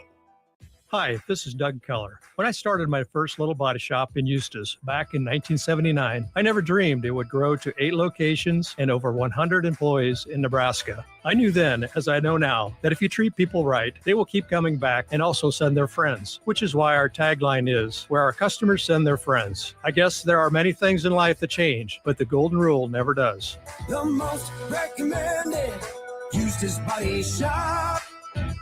Hi, this is Doug Keller. When I started my first little body shop in Eustis back in 1979, I never dreamed it would grow to 8 locations and over 100 employees in Nebraska. I knew then, as I know now, that if you treat people right, they will keep coming back and also send their friends, which is why our tagline is, where our customers send their friends. I guess there are many things in life that change, but the golden rule never does. The most recommended Eustis Body Shop.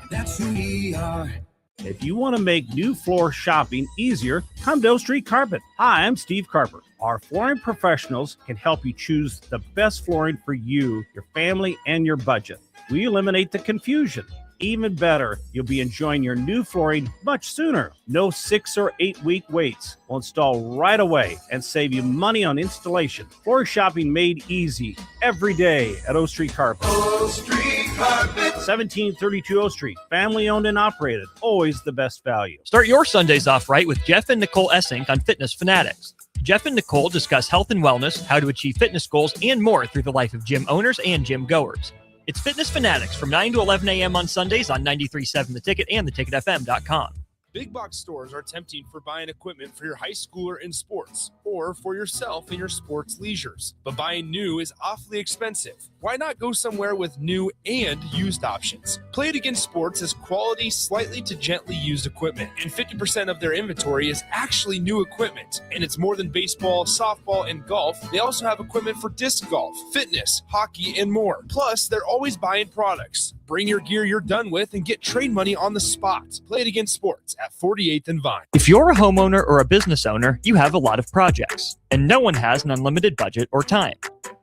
That's who we are. If you want to make new floor shopping easier, come to O Street Carpet. Hi, I'm Steve Carper. Our flooring professionals can help you choose the best flooring for you, your family, and your budget. We eliminate the confusion. Even better, you'll be enjoying your new flooring much sooner. No 6 or 8 week waits. We'll install right away and save you money on installation. Floor shopping made easy every day at O Street Carpet. O Street Carpet. 1732 O Street. Family owned and operated. Always the best value. Start your Sundays off right with Jeff and Nicole Essink on Fitness Fanatics. Jeff and Nicole discuss health and wellness, how to achieve fitness goals, and more through the life of gym owners and gym goers. It's Fitness Fanatics from 9 to 11 a.m. on Sundays on 93.7 The Ticket and theticketfm.com. Big box stores are tempting for buying equipment for your high schooler in sports or for yourself in your sports leisures. But buying new is awfully expensive. Why not go somewhere with new and used options? Play It Again Sports has quality, slightly to gently used equipment, and 50% of their inventory is actually new equipment. And it's more than baseball, softball, and golf. They also have equipment for disc golf, fitness, hockey, and more. Plus, they're always buying products. Bring your gear you're done with and get trade money on the spot. Play It Again Sports at 48th and Vine. If you're a homeowner or a business owner, you have a lot of projects, and no one has an unlimited budget or time.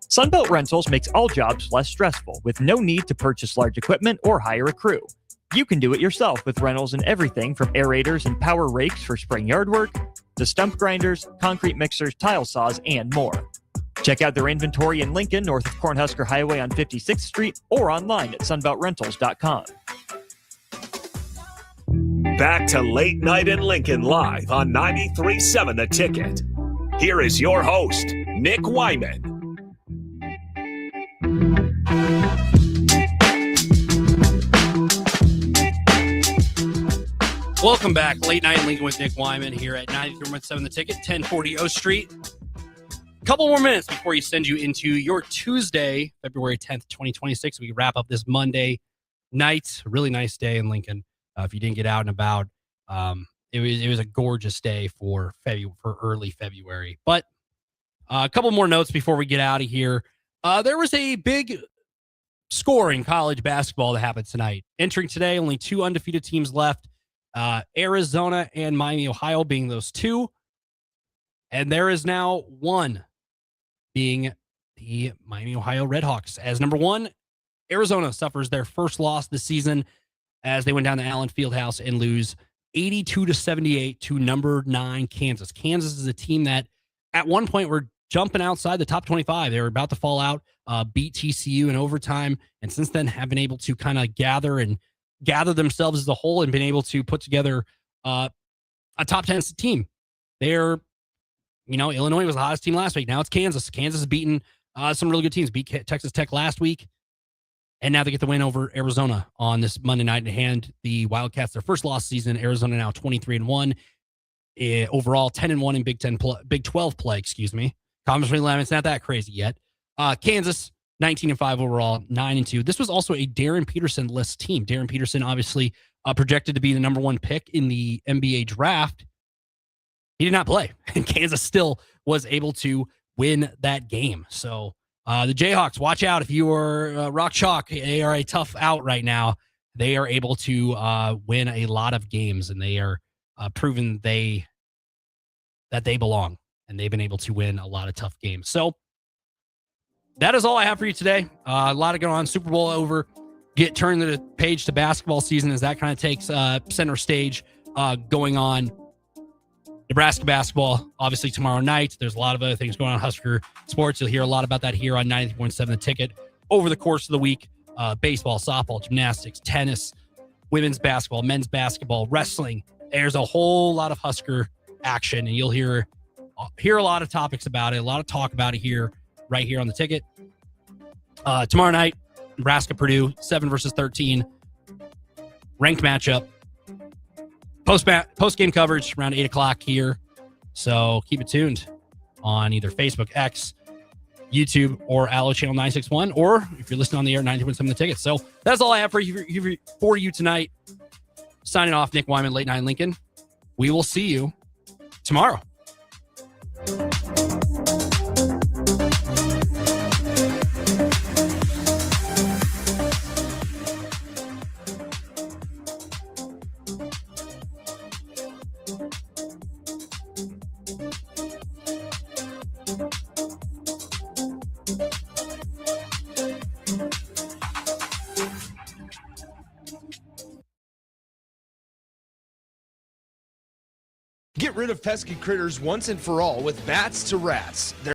Sunbelt Rentals makes all jobs less stressful with no need to purchase large equipment or hire a crew. You can do it yourself with rentals and everything from aerators and power rakes for spring yard work to stump grinders, concrete mixers, tile saws, and more. Check out their inventory in Lincoln, north of Cornhusker Highway on 56th Street, or online at sunbeltrentals.com. Back to Late Night in Lincoln live on 93.7 The Ticket. Here is your host, Nick Whyman. Welcome back. Late Night in Lincoln with Nick Whyman here at 93.7 The Ticket, 1040 O Street. A couple more minutes before you send you into your Tuesday, February 10th, 2026. We wrap up this Monday night. A really nice day in Lincoln. If you didn't get out and about, it was a gorgeous day for early February. But a couple more notes before we get out of here. There was a big score in college basketball that happened tonight. Entering today, only two undefeated teams left. Arizona and Miami, Ohio being those two. And there is now one being the Miami, Ohio Redhawks. As number one, Arizona suffers their first loss this season as they went down to Allen Fieldhouse and lose 82-78 to number 9 Kansas. Kansas is a team that at one point were jumping outside the top 25. They were about to fall out, beat TCU in overtime, and since then have been able to kind of gather themselves as a whole and been able to put together a top 10 team. They're, Illinois was the hottest team last week. Now it's Kansas. Kansas has beaten some really good teams. Beat Texas Tech last week. And now they get the win over Arizona on this Monday night and hand the Wildcats their first loss season. Arizona now 23-1. Overall 10-1 in Big 12 play, Conference 11, it's not that crazy yet. Kansas 19-5 overall, 9-2. This was also a Darren Peterson list team. Darren Peterson obviously projected to be the number one pick in the NBA draft. He did not play, and Kansas still was able to win that game. So the Jayhawks, watch out if you are Rock Chalk. They are a tough out right now. They are able to win a lot of games, and they are proven that they belong, and they've been able to win a lot of tough games. So that is all I have for you today. A lot going on. Super Bowl over. Turn the page to basketball season as that kind of takes center stage going on. Nebraska basketball, obviously tomorrow night. There's a lot of other things going on in Husker sports. You'll hear a lot about that here on 90.7 The Ticket over the course of the week. Baseball, softball, gymnastics, tennis, women's basketball, men's basketball, wrestling. There's a whole lot of Husker action, and you'll hear a lot of topics about it, a lot of talk about it here, right here on The Ticket. Tomorrow night, Nebraska, Purdue, 7 versus 13. Ranked matchup. Post-game coverage around 8 o'clock here. So keep it tuned on either Facebook, X, YouTube, or Allo Channel 961, or if you're listening on the air, 90.7 The Ticket. So that's all I have for you tonight. Signing off, Nick Whyman, Late Night in Lincoln. We will see you tomorrow. Get rid of pesky critters once and for all with Bats to Rats.